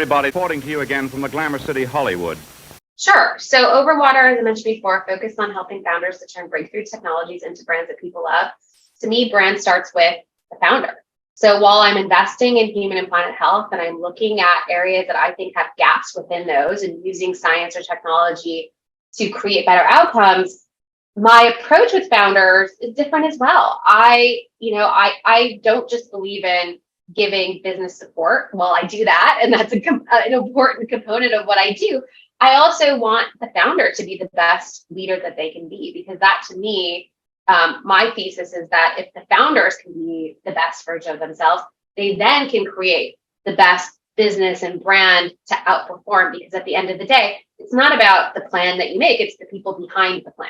everybody. Reporting to you again from the Glamour City, Hollywood. Sure. So Overwater, as I mentioned before, focused on helping founders to turn breakthrough technologies into brands that people love. To me, brand starts with the founder. So while I'm investing in human and planet health, and I'm looking at areas that I think have gaps within those and using science or technology to create better outcomes, my approach with founders is different as well. I don't just believe in giving business support. Well, I do that, and that's an important component of what I do. I also want the founder to be the best leader that they can be, because that, to me, my thesis is that if the founders can be the best version of themselves, they then can create the best business and brand to outperform, because at the end of the day, it's not about the plan that you make, it's the people behind the plan.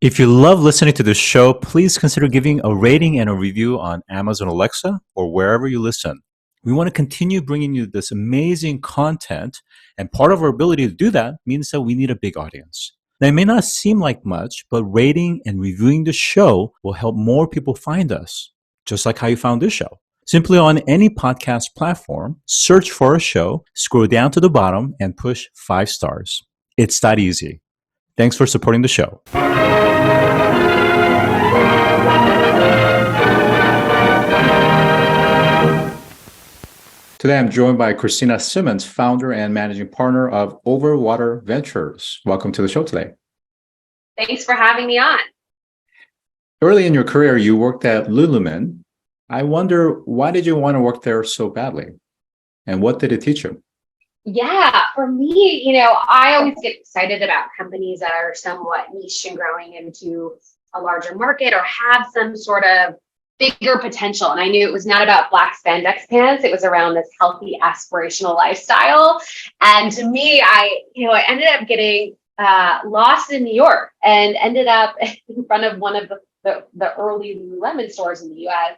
If you love listening to this show, please consider giving a rating and a review on Amazon Alexa or wherever you listen. We want to continue bringing you this amazing content, and part of our ability to do that means that we need a big audience. Now, it may not seem like much, but rating and reviewing the show will help more people find us, just like how you found this show. Simply on any podcast platform, search for a show, scroll down to the bottom, and push 5 stars. It's that easy. Thanks for supporting the show. Today, I'm joined by Kristina Simmons, founder and managing partner of Overwater Ventures. Welcome to the show today. Thanks for having me on. Early in your career, you worked at lululemon. I wonder, why did you want to work there so badly? And what did it teach you? Yeah, for me, I always get excited about companies that are somewhat niche and growing into a larger market or have some sort of bigger potential. And I knew it was not about black spandex pants. It was around this healthy, aspirational lifestyle. And to me, I ended up getting lost in New York and ended up in front of one of the early Lululemon stores in the US.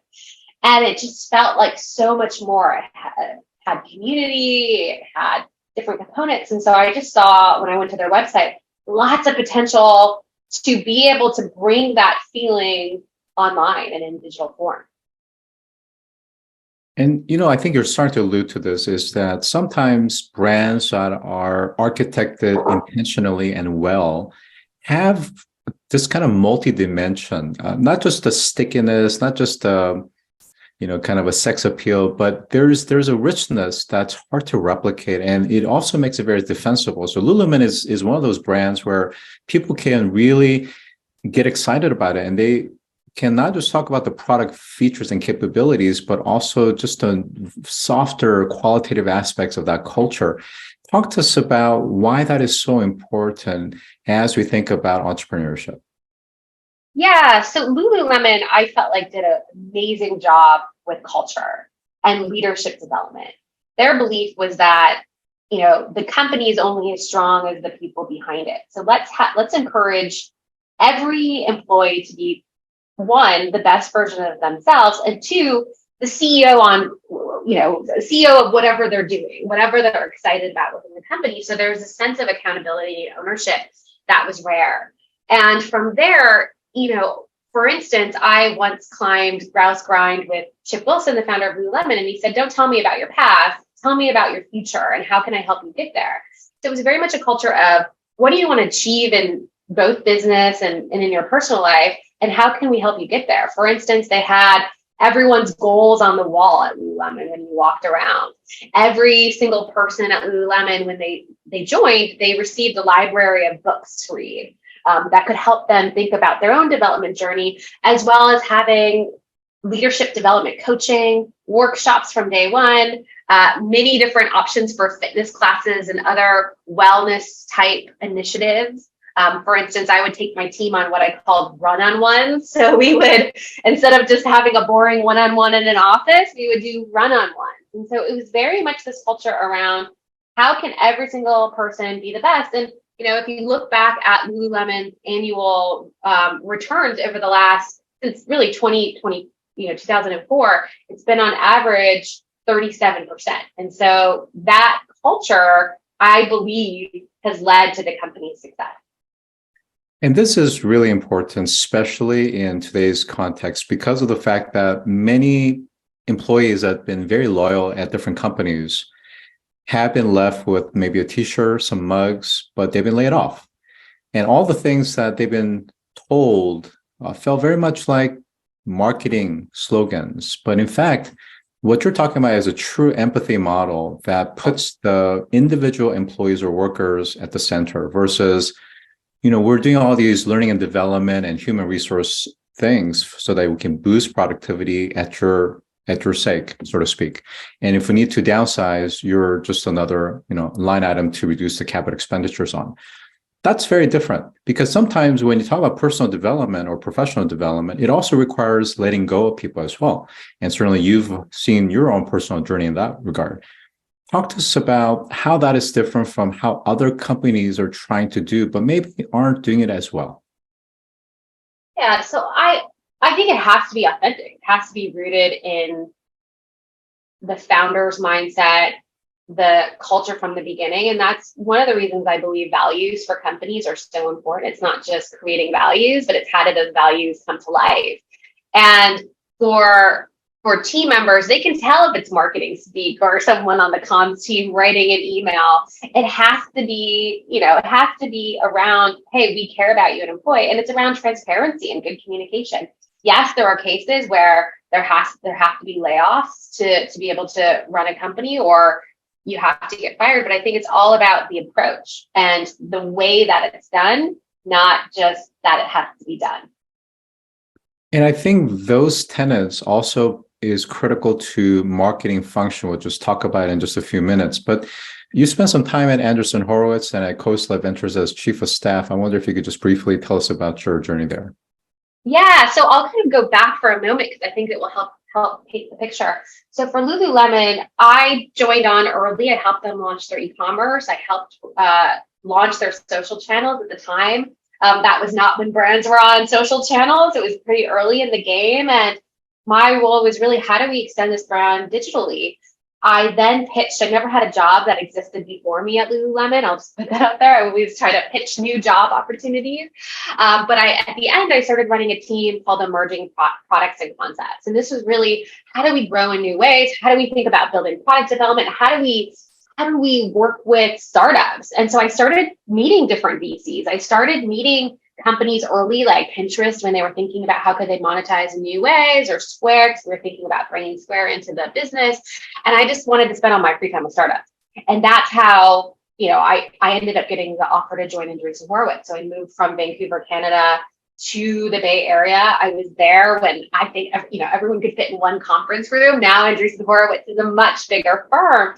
And it just felt like so much more. It had community, it had different components. And so I just saw, when I went to their website, lots of potential to be able to bring that feeling online and in digital form. And, I think you're starting to allude to this, is that sometimes brands that are architected intentionally and well have this kind of multi-dimension, not just the stickiness, not just the kind of a sex appeal, but there's a richness that's hard to replicate, and it also makes it very defensible. So Lululemon is one of those brands where people can really get excited about it, and they can not just talk about the product features and capabilities, but also just the softer qualitative aspects of that culture. Talk to us about why that is so important as we think about entrepreneurship. Yeah, so Lululemon, I felt like did an amazing job with culture and leadership development. Their belief was that, the company is only as strong as the people behind it. So let's encourage every employee to be, one, the best version of themselves, and two, the CEO CEO of whatever they're doing, whatever they're excited about within the company. So there's a sense of accountability and ownership that was rare. And from there, for instance, I once climbed Grouse Grind with Chip Wilson, the founder of Lululemon, and he said, "Don't tell me about your past, tell me about your future and how can I help you get there?" So it was very much a culture of, what do you want to achieve in both business and in your personal life, and how can we help you get there? For instance, they had everyone's goals on the wall at Lululemon when you walked around. Every single person at Lululemon, when they joined, they received a library of books to read. That could help them think about their own development journey, as well as having leadership development coaching, workshops from day one, many different options for fitness classes and other wellness type initiatives. For instance, I would take my team on what I called run-on-ones. So we would, instead of just having a boring one-on-one in an office, we would do run-on-ones. And so it was very much this culture around, how can every single person be the best? And if you look back at Lululemon's annual returns over the last, since really 2004, it's been on average 37%. And so that culture, I believe, has led to the company's success. And this is really important, especially in today's context, because of the fact that many employees that have been very loyal at different companies have been left with maybe a t-shirt, some mugs, but they've been laid off. And all the things that they've been told felt very much like marketing slogans. But in fact, what you're talking about is a true empathy model that puts the individual employees or workers at the center versus, we're doing all these learning and development and human resource things so that we can boost productivity at your sake, so to speak. And if we need to downsize, you're just another, line item to reduce the capital expenditures on. That's very different because sometimes when you talk about personal development or professional development, it also requires letting go of people as well. And certainly you've seen your own personal journey in that regard. Talk to us about how that is different from how other companies are trying to do, but maybe aren't doing it as well. Yeah, so I think it has to be authentic. It has to be rooted in the founder's mindset, the culture from the beginning. And that's one of the reasons I believe values for companies are so important. It's not just creating values, but it's how do those values come to life. And for team members, they can tell if it's marketing speak or someone on the comms team writing an email. It has to be, it has to be around, hey, we care about you an employee. And it's around transparency and good communication. Yes, there are cases where there have to be layoffs to be able to run a company, or you have to get fired. But I think it's all about the approach and the way that it's done, not just that it has to be done. And I think those tenets also is critical to marketing function. We'll just talk about it in just a few minutes. But you spent some time at Andreessen Horowitz and at Khosla Ventures as chief of staff. I wonder if you could just briefly tell us about your journey there. Yeah, so I'll kind of go back for a moment because I think it will help paint the picture. So for Lululemon, I joined on early. I helped them launch their e-commerce. I helped launch their social channels at the time. That was not when brands were on social channels. It was pretty early in the game. And my role was really, how do we extend this brand digitally? I then pitched, I never had a job that existed before me at Lululemon. I'll just put that out there. I always try to pitch new job opportunities. But at the end, I started running a team called Emerging Products and Concepts. And this was really, how do we grow in new ways? How do we think about building product development? How do we work with startups? And so I started meeting different VCs. I started meeting companies early, like Pinterest, when they were thinking about how could they monetize in new ways, or Square, because we were thinking about bringing Square into the business. And I just wanted to spend all my free time with startups. And that's how, I ended up getting the offer to join Andreessen Horowitz. So I moved from Vancouver, Canada to the Bay Area. I was there when I think, everyone could fit in one conference room. Now Andreessen Horowitz is a much bigger firm.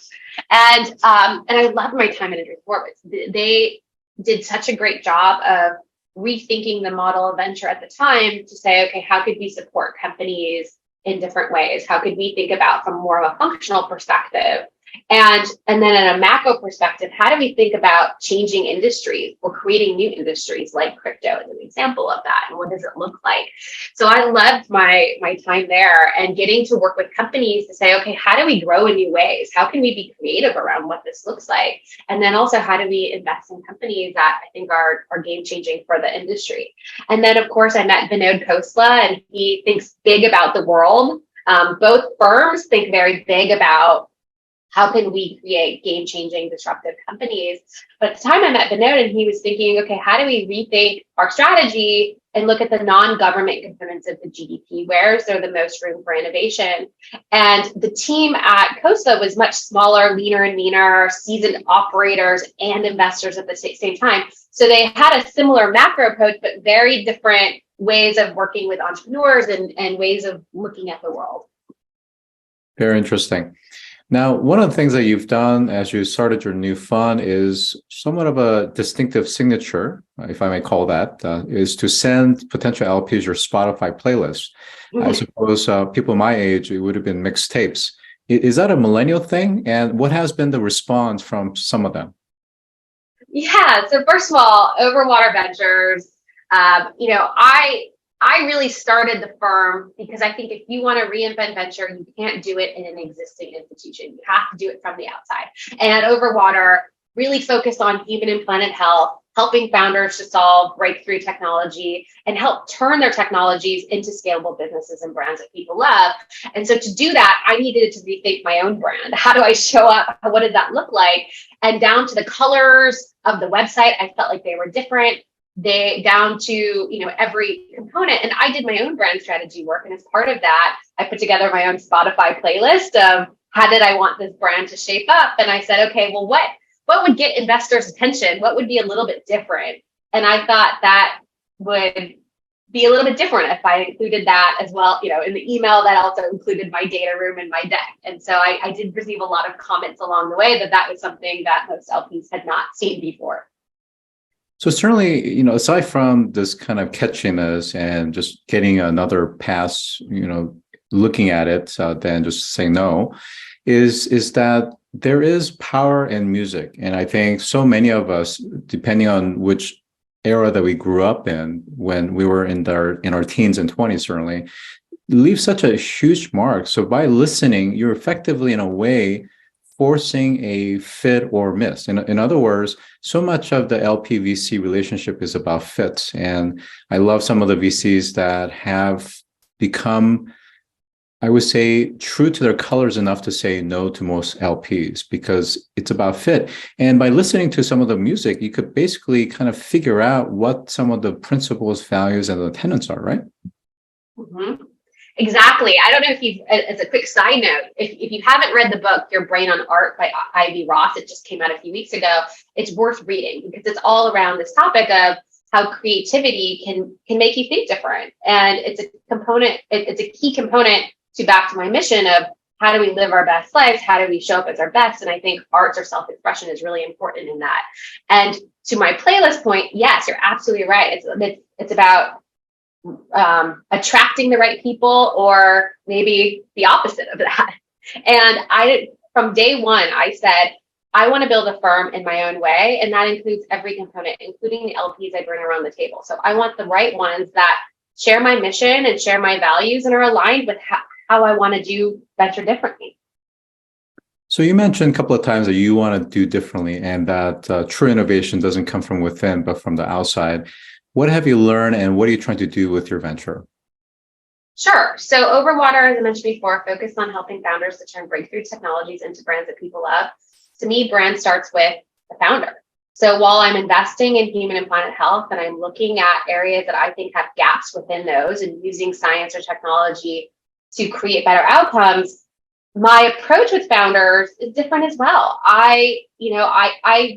And I loved my time at Andreessen Horowitz. They did such a great job of rethinking the model of venture at the time to say, okay, how could we support companies in different ways? How could we think about from more of a functional perspective? And then in a macro perspective, how do we think about changing industries or creating new industries like crypto as an example of that? And what does it look like? So I loved my time there and getting to work with companies to say, okay, how do we grow in new ways? How can we be creative around what this looks like? And then also, how do we invest in companies that I think are game changing for the industry? And then, of course, I met Vinod Khosla, and he thinks big about the world. Both firms think very big about how can we create game-changing, disruptive companies? But at the time I met Vinod, and he was thinking, okay, how do we rethink our strategy and look at the non-government components of the GDP? Where is there the most room for innovation? And the team at Khosla was much smaller, leaner and meaner, seasoned operators and investors at the same time. So they had a similar macro approach, but very different ways of working with entrepreneurs and ways of looking at the world. Very interesting. Now, one of the things that you've done as you started your new fund is somewhat of a distinctive signature, if I may call that, is to send potential LPs your Spotify playlist. Mm-hmm. I suppose people my age, it would have been mixtapes. Is that a millennial thing? And what has been the response from some of them? Yeah, so first of all, Overwater Ventures, I really started the firm because I think if you want to reinvent venture, you can't do it in an existing institution. You have to do it from the outside. And at Overwater, really focused on human and planet health, helping founders to solve breakthrough technology and help turn their technologies into scalable businesses and brands that people love. And so to do that, I needed to rethink my own brand. How do I show up? What does that look like? And down to the colors of the website, I felt like they were different. They down to, every component. And I did my own brand strategy work. And as part of that, I put together my own Spotify playlist of how did I want this brand to shape up? And I said, okay, well, what would get investors' attention? What would be a little bit different? And I thought that would be a little bit different if I included that as well, in the email that also included my data room and my deck. And so I did receive a lot of comments along the way that was something that most LPs had not seen before. So certainly, aside from this kind of catchiness and just getting another pass, looking at it, than just saying no, is that there is power in music. And I think so many of us, depending on which era that we grew up in, when we were in our teens and 20s, certainly, leave such a huge mark. So by listening, you're effectively, in a way, forcing a fit or miss. In other words, so much of the LP-VC relationship is about fits. And I love some of the VCs that have become, I would say, true to their colors enough to say no to most LPs because it's about fit. And by listening to some of the music, you could basically kind of figure out what some of the principles, values, and the tenets are, right? Mm-hmm. Exactly. I don't know if as a quick side note, if you haven't read the book, Your Brain on Art by Ivy Ross, it just came out a few weeks ago, it's worth reading because it's all around this topic of how creativity can make you think different. And it's a component, it's a key component to back to my mission of how do we live our best lives? How do we show up as our best? And I think arts or self-expression is really important in that. And to my playlist point, yes, you're absolutely right. It's about attracting the right people, or maybe the opposite of that. And from day one, I said, I want to build a firm in my own way. And that includes every component, including the LPs I bring around the table. So I want the right ones that share my mission and share my values and are aligned with how I want to do venture differently. So you mentioned a couple of times that you want to do differently and that true innovation doesn't come from within, but from the outside. What have you learned and what are you trying to do with your venture? Sure. So Overwater, as I mentioned before, focused on helping founders to turn breakthrough technologies into brands that people love. To me, brand starts with the founder. So while I'm investing in human and planet health and I'm looking at areas that I think have gaps within those and using science or technology to create better outcomes, my approach with founders is different as well. I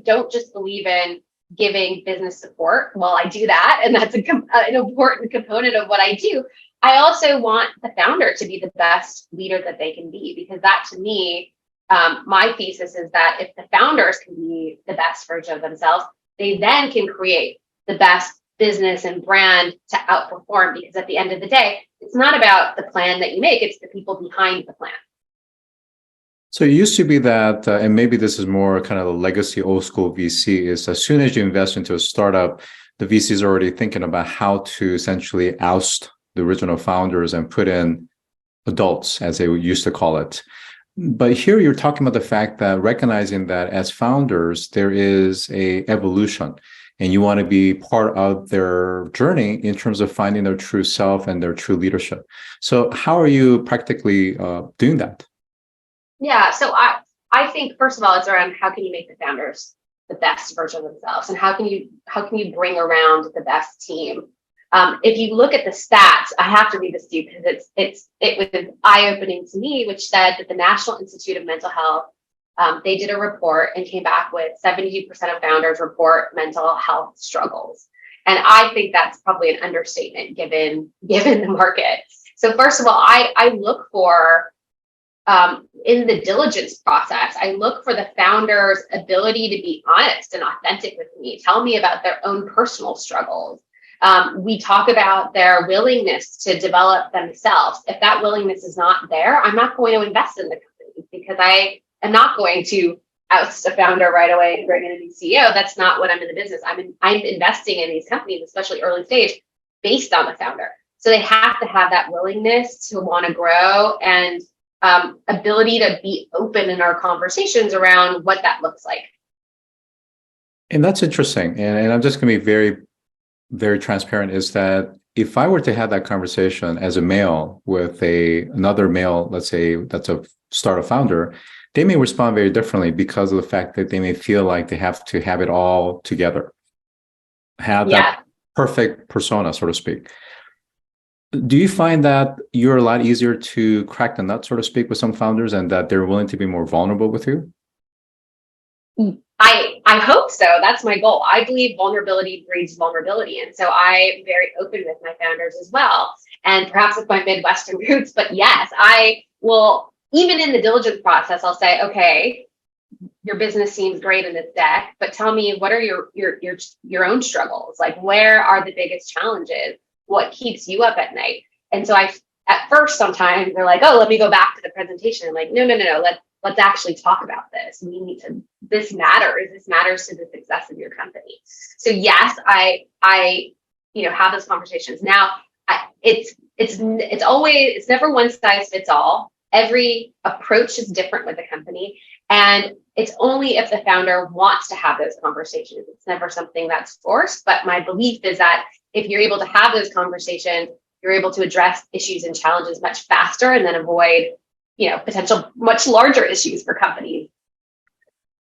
don't just believe in giving business support. Well, I do that, and that's an important component of what I do. I also want the founder to be the best leader that they can be, because that, to me, my thesis is that if the founders can be the best version of themselves, they then can create the best business and brand to outperform, because at the end of the day, it's not about the plan that you make, it's the people behind the plan. So it used to be that, and maybe this is more kind of a legacy old school VC, is as soon as you invest into a startup, the VC is already thinking about how to essentially oust the original founders and put in adults, as they used to call it. But here you're talking about the fact that recognizing that as founders, there is a evolution and you want to be part of their journey in terms of finding their true self and their true leadership. So how are you practically doing that? Yeah, so I think, first of all, it's around how can you make the founders the best version of themselves, and how can you bring around the best team. If you look at the stats, I have to read this to you because it was eye-opening to me, which said that the National Institute of Mental Health, they did a report and came back with 72% of founders report mental health struggles. And I think that's probably an understatement given the market. So first of all, I look for, in the diligence process, I look for the founder's ability to be honest and authentic with me, tell me about their own personal struggles. We talk about their willingness to develop themselves. If that willingness is not there, I'm not going to invest in the company, because I am not going to oust a founder right away and bring in a new CEO. That's not what I'm in the business. I'm investing in these companies, especially early stage, based on the founder. So they have to have that willingness to want to grow and ability to be open in our conversations around what that looks like. And that's interesting. And I'm just going to be very, very transparent is that if I were to have that conversation as a male with another male, let's say that's a startup founder, they may respond very differently because of the fact that they may feel like they have to have it all together, have that Yeah. perfect persona, so to speak. Do you find that you're a lot easier to crack the nut, so to speak, with some founders and that they're willing to be more vulnerable with you? I hope so. That's my goal. I believe vulnerability breeds vulnerability. And so I'm very open with my founders as well. And perhaps with my Midwestern roots, but yes, I will, even in the diligence process, I'll say, okay, your business seems great in this deck, but tell me, what are your own struggles? Like, where are the biggest challenges? What keeps you up at night? And so at first, sometimes they're like, oh, let me go back to the presentation. I'm like, no, let's actually talk about this. This matters. This matters to the success of your company. So yes, I have those conversations. Now, it's never one size fits all. Every approach is different with the company. And it's only if the founder wants to have those conversations. It's never something that's forced. But my belief is that if you're able to have those conversations, you're able to address issues and challenges much faster and then avoid, potential much larger issues for companies.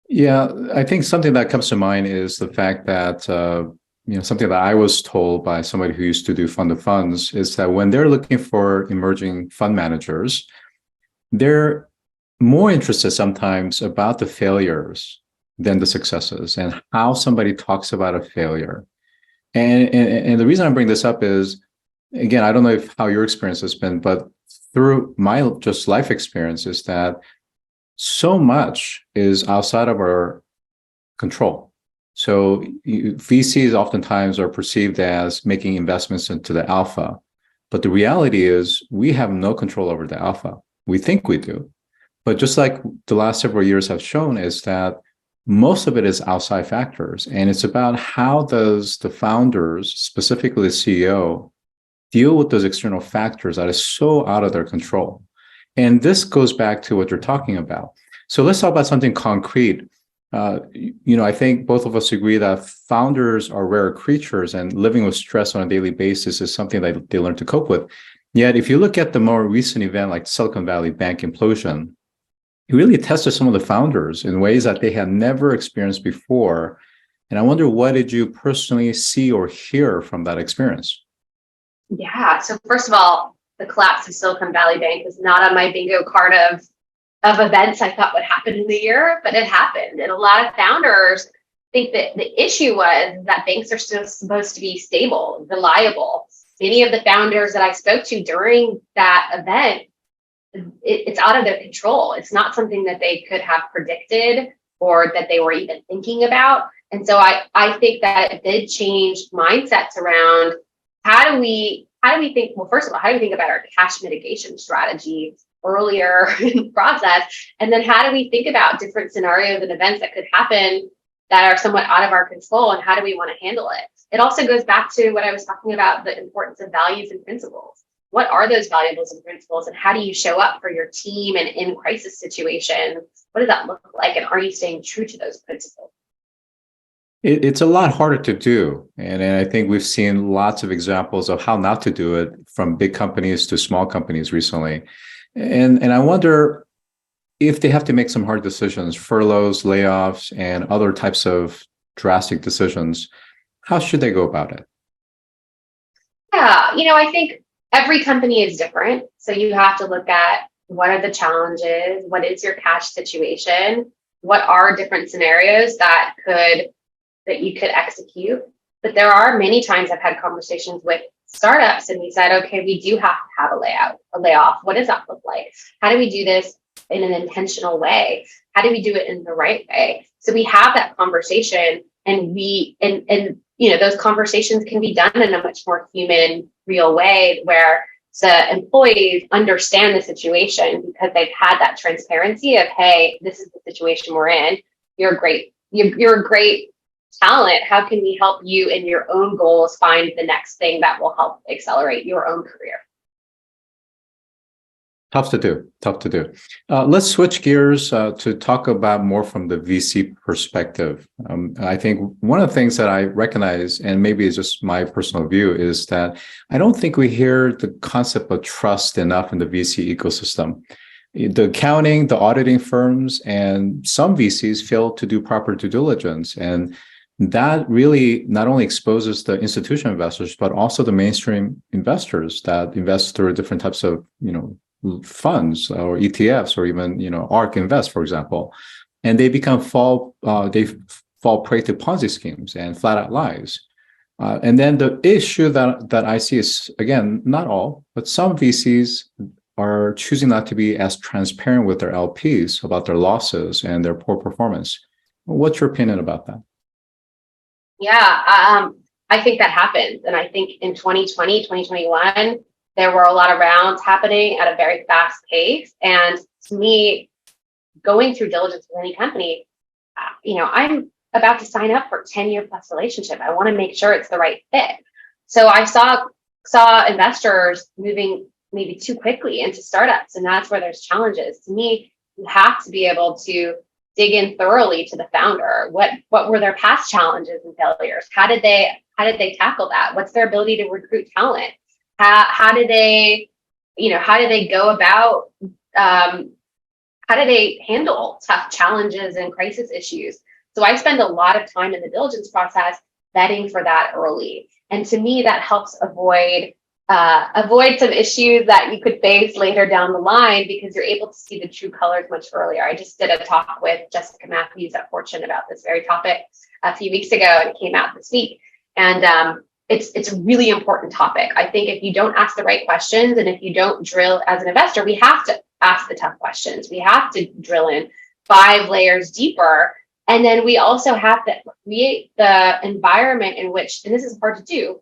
Yeah, I think something that comes to mind is the fact that something that I was told by somebody who used to do fund of funds is that when they're looking for emerging fund managers, they're more interested sometimes about the failures than the successes and how somebody talks about a failure. And the reason I bring this up is, again, I don't know how your experience has been, but through my just life experience is that so much is outside of our control. So VCs oftentimes are perceived as making investments into the alpha, but the reality is we have no control over the alpha. We think we do. But just like the last several years have shown is that most of it is outside factors. And it's about how does the founders, specifically the CEO, deal with those external factors that is so out of their control. And this goes back to what you're talking about. So let's talk about something concrete. I think both of us agree that founders are rare creatures and living with stress on a daily basis is something that they learn to cope with. Yet, if you look at the more recent event like Silicon Valley Bank implosion, it really tested some of the founders in ways that they had never experienced before. And I wonder, what did you personally see or hear from that experience? Yeah. So first of all, the collapse of Silicon Valley Bank was not on my bingo card of events I thought would happen in the year, but it happened. And a lot of founders think that the issue was that banks are still supposed to be stable, reliable. Many of the founders that I spoke to during that event, it's out of their control. It's not something that they could have predicted or that they were even thinking about. And so I think that it did change mindsets around how do we think, well, first of all, how do we think about our cash mitigation strategy earlier in the process? And then how do we think about different scenarios and events that could happen that are somewhat out of our control, and how do we want to handle it? It also goes back to what I was talking about, the importance of values and principles. What are those values and principles, and how do you show up for your team and in crisis situations? What does that look like? And are you staying true to those principles? It's a lot harder to do. And I think we've seen lots of examples of how not to do it from big companies to small companies recently. And I wonder if they have to make some hard decisions, furloughs, layoffs, and other types of drastic decisions, how should they go about it? Yeah, I think every company is different. So you have to look at what are the challenges, what is your cash situation, what are different scenarios that you could execute. But there are many times I've had conversations with startups and we said, okay, we do have to have a layoff. What does that look like? How do we do this in an intentional way? How do we do it in the right way? So we have that conversation, and those conversations can be done in a much more human, real way where the employees understand the situation because they've had that transparency of, hey, this is the situation we're in. You're a great talent. How can we help you in your own goals find the next thing that will help accelerate your own career? Tough to do. Tough to do. Let's switch gears to talk about more from the VC perspective. I think one of the things that I recognize, and maybe it's just my personal view, is that I don't think we hear the concept of trust enough in the VC ecosystem. The accounting, the auditing firms, and some VCs fail to do proper due diligence. And that really not only exposes the institutional investors, but also the mainstream investors that invest through different types of, funds or ETFs or even, ARK Invest, for example, and they fall prey to Ponzi schemes and flat out lies. And then the issue that I see is, again, not all, but some VCs are choosing not to be as transparent with their LPs about their losses and their poor performance. What's your opinion about that? Yeah, I think that happens. And I think in 2020, 2021, there were a lot of rounds happening at a very fast pace. And to me, going through diligence with any company, I'm about to sign up for a 10-year plus relationship. I want to make sure it's the right fit. So I saw investors moving maybe too quickly into startups, and that's where there's challenges. To me, you have to be able to dig in thoroughly to the founder. What were their past challenges and failures? How did they tackle that? What's their ability to recruit talent? How do they go about, how do they handle tough challenges and crisis issues? So I spend a lot of time in the diligence process vetting for that early. And to me, that helps avoid some issues that you could face later down the line, because you're able to see the true colors much earlier. I just did a talk with Jessica Matthews at Fortune about this very topic a few weeks ago, and it came out this week. And it's a really important topic. I think if you don't ask the right questions, and if you don't drill as an investor, we have to ask the tough questions. We have to drill in 5 layers deeper. And then we also have to create the environment in which, and this is hard to do,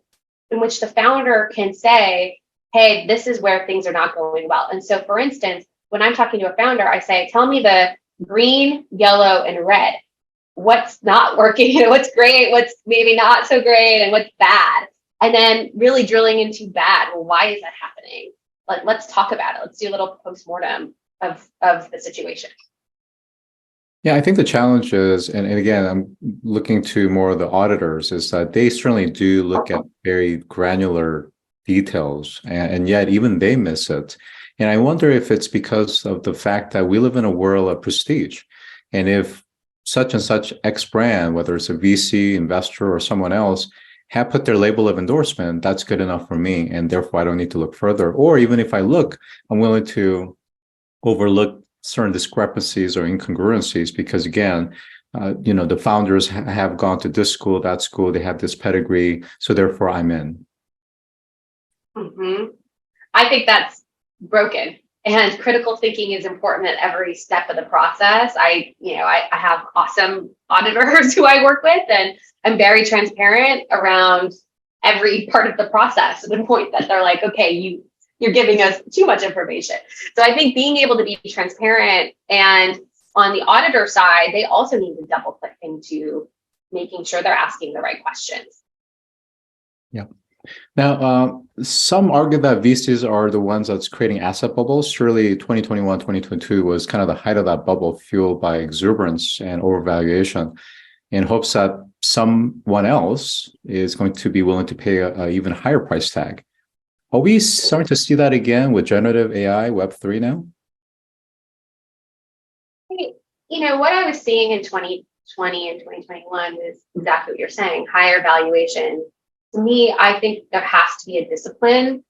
in which the founder can say, hey, this is where things are not going well. And so, for instance, when I'm talking to a founder, I say, tell me the green, yellow, and red. What's not working, what's great, what's maybe not so great, and what's bad. And then really drilling into bad. Well, why is that happening? Let's talk about it. Let's do a little postmortem of the situation. Yeah, I think the challenge is, and again, I'm looking to more of the auditors, is that they certainly do look at very granular details, and yet even they miss it. And I wonder if it's because of the fact that we live in a world of prestige. And if such and such X brand, whether it's a VC, investor, or someone else, have put their label of endorsement, that's good enough for me, and therefore I don't need to look further. Or even if I look, I'm willing to overlook certain discrepancies or incongruencies because, again, the founders have gone to this school, that school, they have this pedigree, so therefore I'm in. Mm-hmm. I think that's broken. And critical thinking is important at every step of the process. I have awesome auditors who I work with, and I'm very transparent around every part of the process to the point that they're like, okay, you're giving us too much information. So I think being able to be transparent, and on the auditor side, they also need to double click into making sure they're asking the right questions. Yeah. Now, some argue that VCs are the ones that's creating asset bubbles. Surely 2021, 2022 was kind of the height of that bubble, fueled by exuberance and overvaluation, in hopes that someone else is going to be willing to pay an even higher price tag. Are we starting to see that again with generative AI, Web3 now? What I was seeing in 2020 and 2021 is exactly what you're saying, higher valuation. To me, I think there has to be a discipline.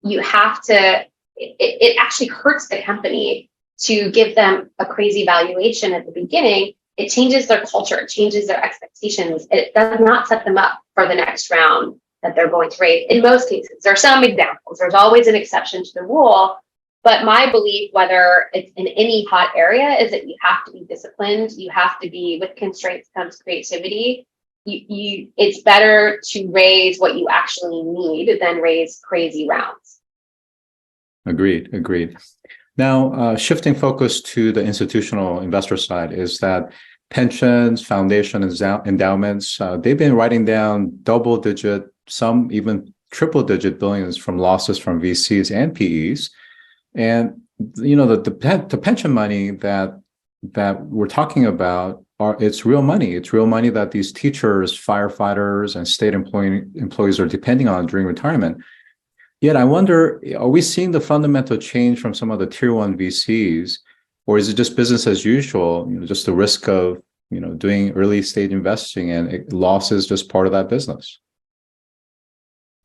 You have to, it actually hurts the company to give them a crazy valuation at the beginning. It changes their culture, it changes their expectations. It does not set them up for the next round that they're going to raise. In most cases, there are some examples. There's always an exception to the rule. But my belief, whether it's in any hot area, is that you have to be disciplined. You have to be, with constraints comes creativity. It's better to raise what you actually need than raise crazy rounds. Agreed. Now, shifting focus to the institutional investor side, is that pensions, foundation, endowments, they've been writing down double-digit, some even triple-digit billions from losses from VCs and PEs. And the pension money that we're talking about it's real money. It's real money that these teachers, firefighters, and state employees are depending on during retirement. Yet I wonder, are we seeing the fundamental change from some of the tier one VCs, or is it just business as usual? Just the risk of doing early stage investing and loss is just part of that business.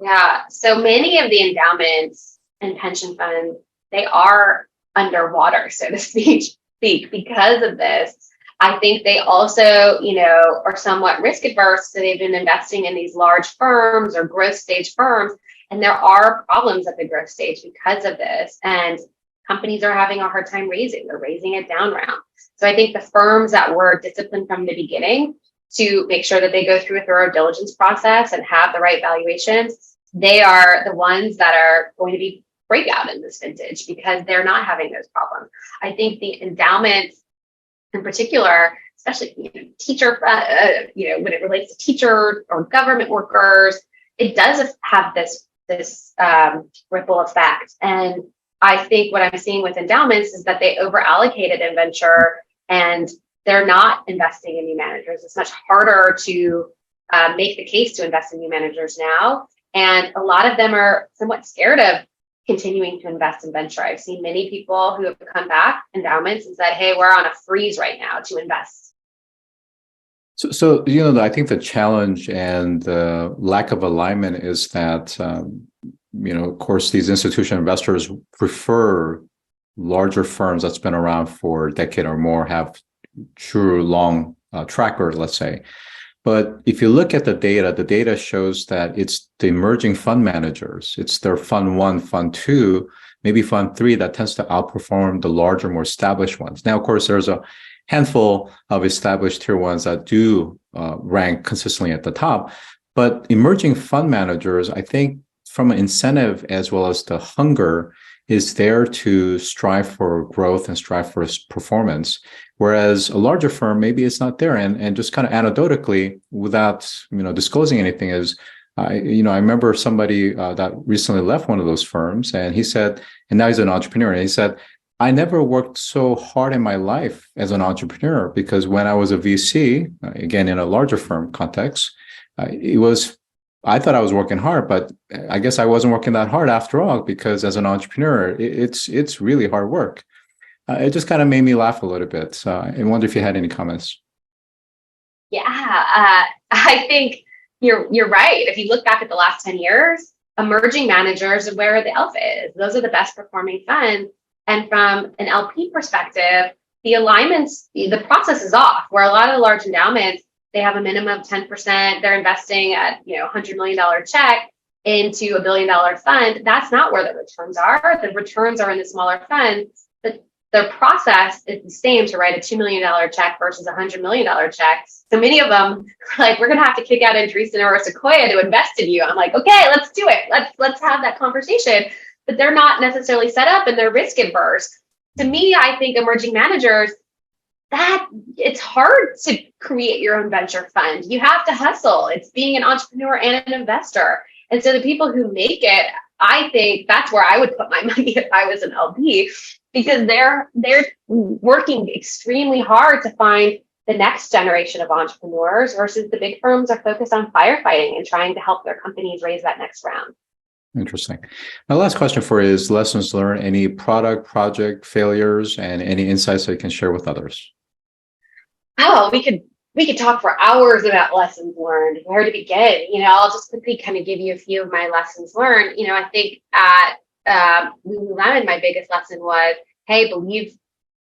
Yeah. So many of the endowments and pension funds, they are underwater, so to speak, because of this. I think they also, are somewhat risk adverse. So they've been investing in these large firms or growth stage firms. And there are problems at the growth stage because of this. And companies are having a hard time raising. They're raising it down round. So I think the firms that were disciplined from the beginning to make sure that they go through a thorough diligence process and have the right valuations, they are the ones that are going to be breakout in this vintage because they're not having those problems. I think the endowments in particular, especially teacher, when it relates to teachers or government workers, it does have this ripple effect. And I think what I'm seeing with endowments is that they over allocated in venture and they're not investing in new managers. It's much harder to make the case to invest in new managers now. And a lot of them are somewhat scared of continuing to invest in venture. I've seen many people who have come back, endowments, and said, hey, we're on a freeze right now to invest. So I think the challenge and the lack of alignment is that, of course, these institutional investors prefer larger firms that's been around for a decade or more, have true long track record, let's say. But if you look at the data shows that it's the emerging fund managers. It's their fund one, fund two, maybe fund three that tends to outperform the larger, more established ones. Now, of course, there's a handful of established tier ones that do rank consistently at the top. But emerging fund managers, I think from an incentive as well as the hunger, is there to strive for growth and strive for performance. Whereas a larger firm, maybe it's not there. And just kind of anecdotally, without disclosing anything, is I remember somebody that recently left one of those firms, and he said, and now he's an entrepreneur, and he said, I never worked so hard in my life as an entrepreneur because when I was a VC, again, in a larger firm context, I thought I was working hard, but I guess I wasn't working that hard after all, because as an entrepreneur, it's really hard work. It just kind of made me laugh a little bit. So I wonder if you had any comments. Yeah, I think you're right. If you look back at the last 10 years, emerging managers are where the alpha is. Those are the best performing funds. And from an LP perspective, the alignments, the process is off, where a lot of the large endowments, they have a minimum of 10%. They're investing at $100 million check into $1 billion fund. That's not where the returns are. The returns are in the smaller funds. But their process is the same to write a $2 million check versus a $100 million check. So many of them are like, we're going to have to kick out Andreessen or Sequoia to invest in you. I'm like, okay, let's do it. Let's have that conversation. But they're not necessarily set up and they're risk adverse. To me, I think emerging managers, that it's hard to create your own venture fund. You have to hustle. It's being an entrepreneur and an investor. And so the people who make it, I think that's where I would put my money if I was an LP, because they're working extremely hard to find the next generation of entrepreneurs versus the big firms are focused on firefighting and trying to help their companies raise that next round. Interesting. My last question for you is lessons learned, any product, project failures, and any insights that you can share with others. Oh, we could talk for hours about lessons learned, where to begin. I'll just quickly kind of give you a few of my lessons learned. I think at Lululemon, my biggest lesson was, hey, believe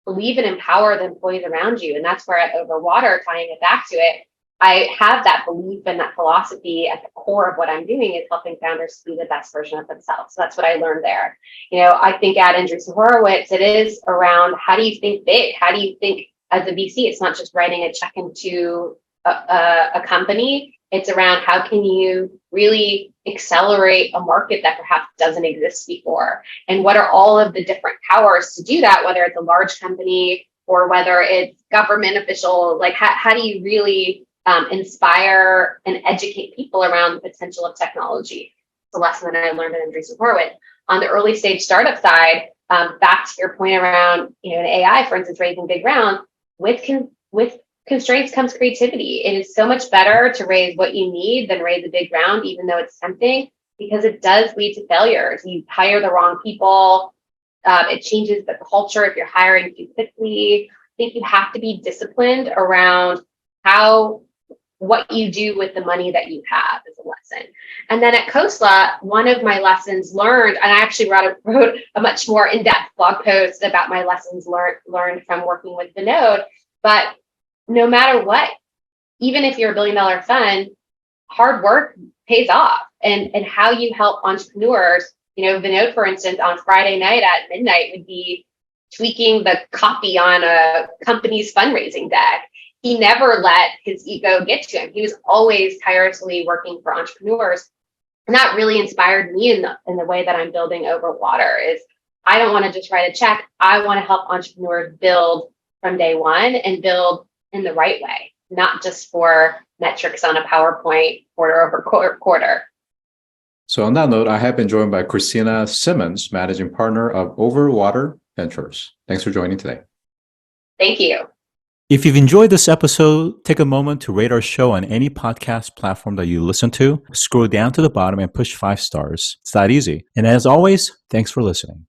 and empower the employees around you. And that's where at Overwater, tying it back to it, I have that belief and that philosophy at the core of what I'm doing is helping founders be the best version of themselves. So that's what I learned there. I think at Andreessen Horowitz, it is around how do you think big? How do you think as a VC? It's not just writing a check into a company. It's around how can you really accelerate a market that perhaps doesn't exist before? And what are all of the different powers to do that, whether it's a large company or whether it's government official? Like how do you really inspire and educate people around the potential of technology? It's a lesson that I learned at Andreessen Horowitz. On the early stage startup side, Back to your point around, an AI, for instance, raising big rounds, with constraints comes creativity. It is so much better to raise what you need than raise a big round, even though it's tempting, because it does lead to failures. You hire the wrong people. It changes the culture if you're hiring too quickly. I think you have to be disciplined around what you do with the money that you have is a lesson. And then at Khosla, one of my lessons learned, and I actually wrote a much more in-depth blog post about my lessons learned from working with Vinod. But no matter what, even if you're a $1 billion fund, hard work pays off. And how you help entrepreneurs, Vinod, for instance, on Friday night at midnight would be tweaking the copy on a company's fundraising deck. He never let his ego get to him. He was always tirelessly working for entrepreneurs. And that really inspired me in the way that I'm building Overwater is I don't want to just write a check. I want to help entrepreneurs build from day one and build in the right way, not just for metrics on a PowerPoint quarter over quarter. So on that note, I have been joined by Kristina Simmons, managing partner of Overwater Ventures. Thanks for joining today. Thank you. If you've enjoyed this episode, take a moment to rate our show on any podcast platform that you listen to. Scroll down to the bottom and push 5 stars. It's that easy. And as always, thanks for listening.